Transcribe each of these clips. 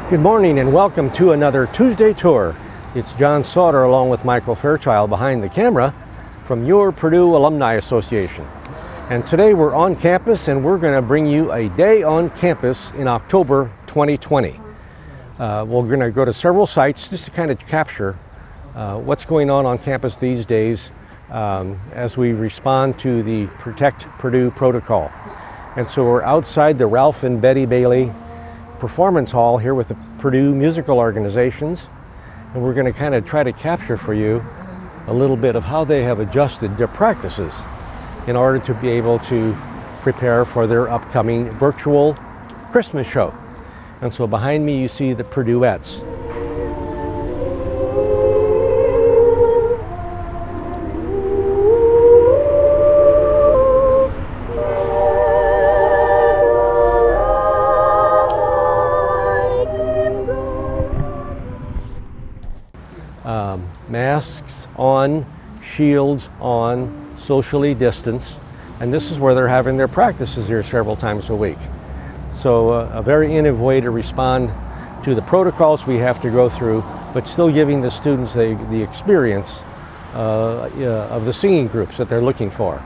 Good morning and welcome to another Tuesday tour. It's John Sauter along with Michael Fairchild behind the camera from your Purdue Alumni Association. And today we're on campus and we're going to bring you a day on campus in October 2020. We're going to go to several sites just to kind of capture what's going on campus these days as we respond to the Protect Purdue protocol. And so we're outside the Ralph and Betty Bailey Performance Hall here with the Purdue musical organizations, and we're going to kind of try to capture for you a little bit of how they have adjusted their practices in order to be able to prepare for their upcoming virtual Christmas show. And so behind me you see the Purduettes. Masks on, shields on, socially distanced, and this is where they're having their practices here several times a week. So a very innovative way to respond to the protocols we have to go through, but still giving the students the experience of the singing groups that they're looking for.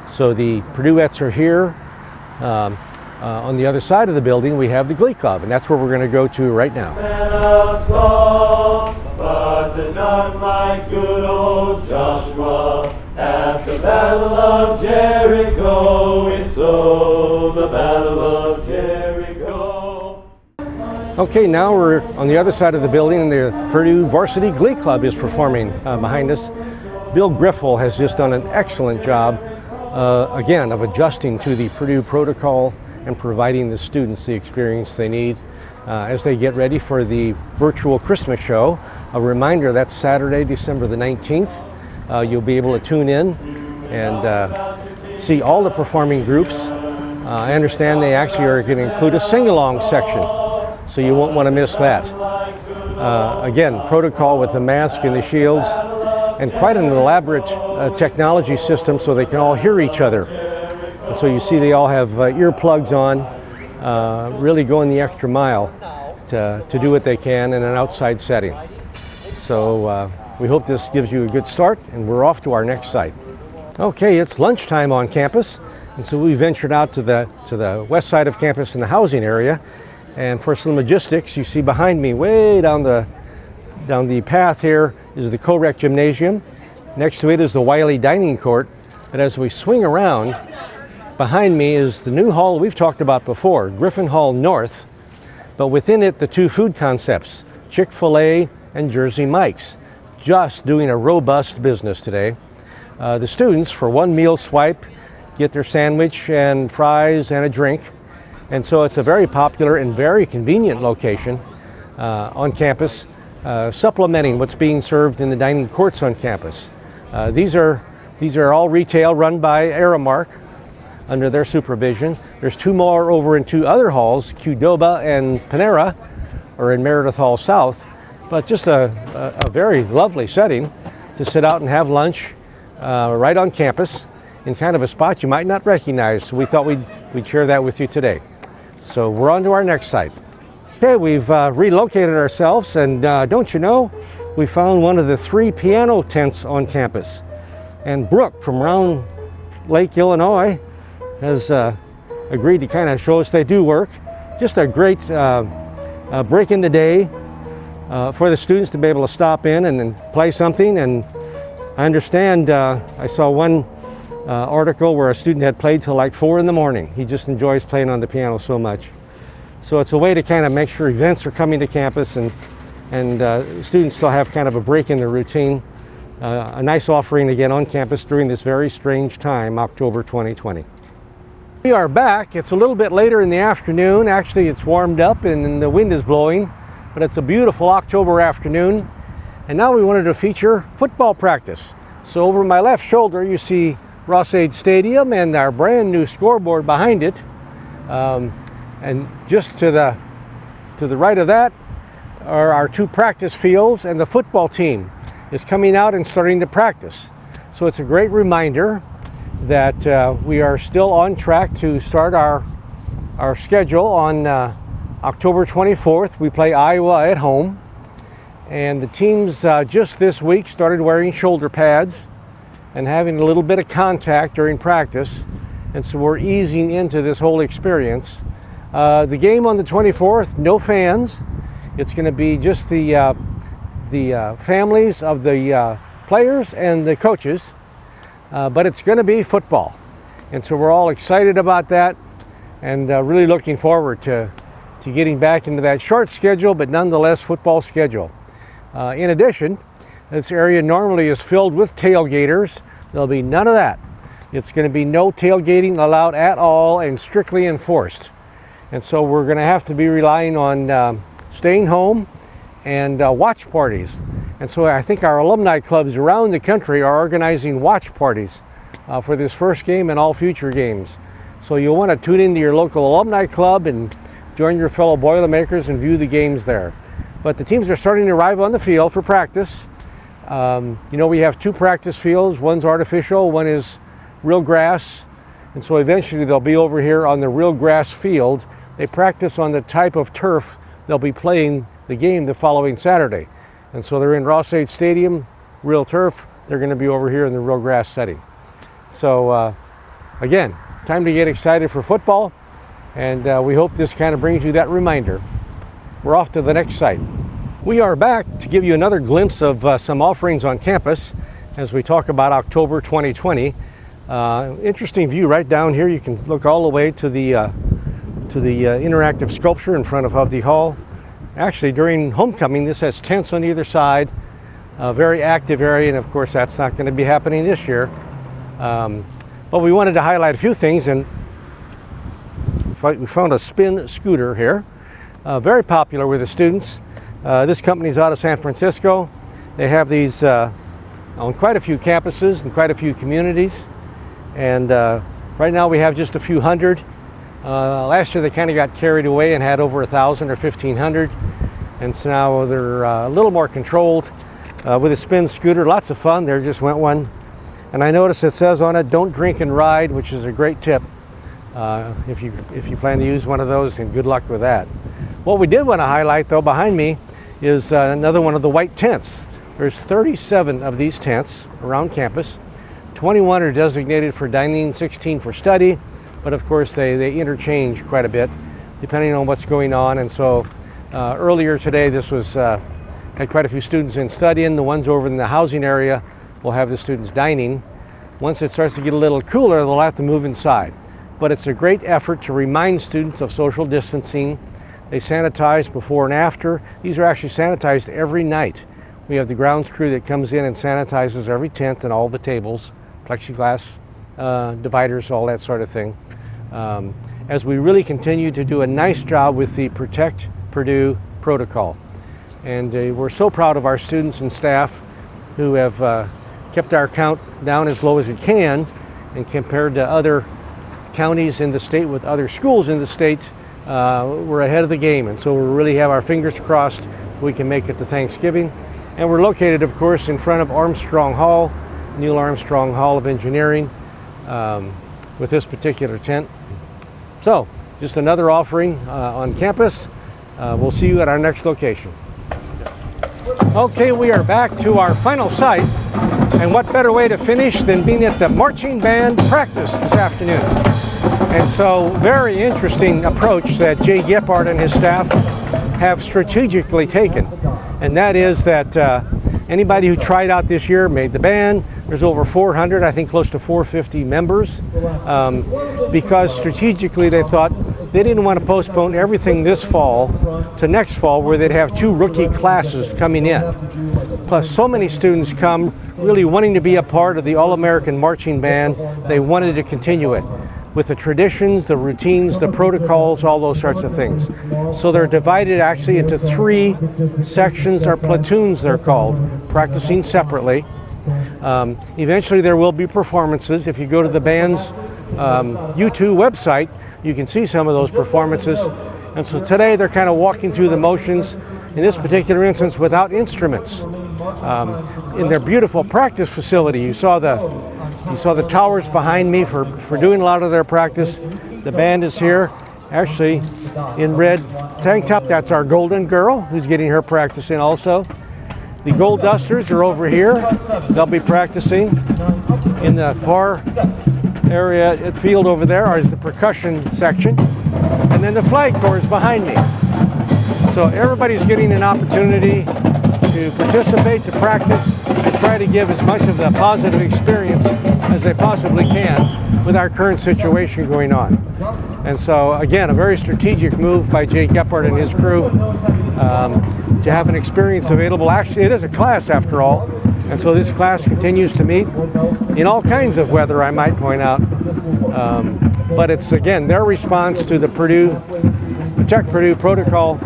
So the Purduettes are here. On the other side of the building we have the Glee Club, and that's where we're going to go to right now. But there's none like good old Joshua at the Battle of Jericho. It's so, the Battle of Jericho. Okay, now we're on the other side of the building, and the Purdue Varsity Glee Club is performing behind us. Bill Griffel has just done an excellent job, again, of adjusting to the Purdue protocol and providing the students the experience they need as they get ready for the virtual Christmas show. A reminder, that's Saturday, December the 19th. You'll be able to tune in and see all the performing groups. I understand they actually are going to include a sing-along section, so you won't want to miss that. Again, protocol with the mask and the shields, and quite an elaborate technology system so they can all hear each other. And so you see they all have earplugs on, really going the extra mile to do what they can in an outside setting. So we hope this gives you a good start, and we're off to our next site. Okay, it's lunchtime on campus, and so we ventured out to the west side of campus in the housing area. And for some logistics, you see behind me, way down the path here, is the Co-Rec Gymnasium. Next to it is the Wiley Dining Court. But as we swing around, behind me is the new hall we've talked about before, Griffin Hall North, but within it the two food concepts, Chick-fil-A and Jersey Mike's, just doing a robust business today. The students, for one meal swipe, get their sandwich and fries and a drink, and so it's a very popular and very convenient location on campus, supplementing what's being served in the dining courts on campus. These are all retail, run by Aramark under their supervision. There's two more over in two other halls, Qdoba and Panera, or in Meredith Hall South, but just a very lovely setting to sit out and have lunch right on campus in kind of a spot you might not recognize. So we thought we'd share that with you today. So we're on to our next site. Okay, we've relocated ourselves, and don't you know, we found one of the 3 piano tents on campus. And Brooke from Round Lake, Illinois, has agreed to kind of show us they do work. Just a great break in the day for the students to be able to stop in and play something. And I understand, I saw one article where a student had played till like 4 in the morning. He just enjoys playing on the piano so much. So it's a way to kind of make sure events are coming to campus and students still have kind of a break in their routine. A nice offering again on campus during this very strange time, October 2020. We are back. It's a little bit later in the afternoon. Actually, it's warmed up and the wind is blowing, but it's a beautiful October afternoon. And now we wanted to feature football practice. So over my left shoulder, you see Ross-Ade Stadium and our brand new scoreboard behind it. And just to the right of that are our 2 practice fields, and the football team is coming out and starting to practice. So it's a great reminder that we are still on track to start our schedule on October 24th, we play Iowa at home. And the teams just this week started wearing shoulder pads and having a little bit of contact during practice. And so we're easing into this whole experience. The game on the 24th, no fans. It's going to be just the families of the players and the coaches. But it's going to be football. And so we're all excited about that and really looking forward to getting back into that short schedule, but nonetheless football schedule. In addition, this area normally is filled with tailgaters. There'll be none of that. It's going to be no tailgating allowed at all and strictly enforced. And so we're going to have to be relying on staying home and watch parties. And so I think our alumni clubs around the country are organizing watch parties for this first game and all future games. So you'll want to tune into your local alumni club and join your fellow Boilermakers and view the games there. But the teams are starting to arrive on the field for practice. We have 2 practice fields. One's artificial, one is real grass. And so eventually they'll be over here on the real grass field. They practice on the type of turf they'll be playing the game the following Saturday. And so they're in Ross-Ade Stadium, real turf. They're going to be over here in the real grass setting. So again, time to get excited for football. And we hope this kind of brings you that reminder. We're off to the next site. We are back to give you another glimpse of some offerings on campus as we talk about October 2020. Interesting view right down here. You can look all the way to the interactive sculpture in front of Hovde Hall. Actually, during homecoming, this has tents on either side. A very active area, and of course, that's not going to be happening this year. But we wanted to highlight a few things, and we found a spin scooter here. Very popular with the students. This company's out of San Francisco. They have these on quite a few campuses and quite a few communities. And right now we have just a few hundred. Last year they kind of got carried away and had over 1,000 or 1,500. And so now they're a little more controlled with a spin scooter. Lots of fun. There just went one. And I noticed it says on it, "Don't drink and ride," which is a great tip. If you plan to use one of those, and good luck with that. What we did want to highlight, though, behind me is another one of the white tents. There's 37 of these tents around campus. 21 are designated for dining, 16 for study, but of course they interchange quite a bit depending on what's going on. And so earlier today, this was had quite a few students in studying. The ones over in the housing area will have the students dining. Once it starts to get a little cooler, they'll have to move inside. But it's a great effort to remind students of social distancing. They sanitize before and after. These are actually sanitized every night. We have the grounds crew that comes in and sanitizes every tent and all the tables, plexiglass dividers, all that sort of thing. As we really continue to do a nice job with the Protect Purdue protocol. And we're so proud of our students and staff who have kept our count down as low as it can, and compared to other counties in the state with other schools in the state, we're ahead of the game. And so we really have our fingers crossed we can make it to Thanksgiving. And we're located, of course, in front of Armstrong Hall, Neil Armstrong Hall of Engineering, with this particular tent. So, just another offering on campus. We'll see you at our next location. Okay, we are back to our final site. And what better way to finish than being at the marching band practice this afternoon? And so, very interesting approach that Jay Gephardt and his staff have strategically taken. And that is that anybody who tried out this year made the band. There's over 400, I think close to 450 members, because strategically they thought they didn't want to postpone everything this fall to next fall, where they'd have 2 rookie classes coming in. Plus, so many students come really wanting to be a part of the All-American Marching Band. They wanted to continue it with the traditions, the routines, the protocols, all those sorts of things. So they're divided actually into 3 sections, or platoons they're called, practicing separately. Eventually there will be performances. If you go to the band's U2 website, you can see some of those performances. And so today they're kind of walking through the motions, in this particular instance without instruments. In their beautiful practice facility, you saw the towers behind me for doing a lot of their practice. The band is here, Actually, in red tank top, that's our Golden Girl, who's getting her practice in also. The Gold Dusters are over here. They'll be practicing. In the far area field over there is the percussion section. And then the Flag Corps is behind me. So everybody's getting an opportunity to participate, to practice, and try to give as much of the positive experience as they possibly can with our current situation going on. And so, again, a very strategic move by Jay Gephardt and his crew to have an experience available. Actually, it is a class after all, and so this class continues to meet in all kinds of weather, I might point out. But it's, again, their response to the Protect Purdue protocol,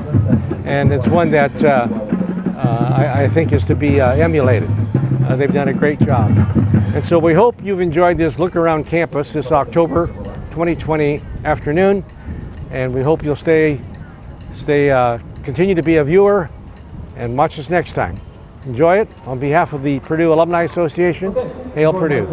and it's one that I think is to be emulated. They've done a great job. And so we hope you've enjoyed this look around campus this October 2020 afternoon, and we hope you'll continue to be a viewer and watch us next time. Enjoy it. On behalf of the Purdue Alumni Association, hail Purdue.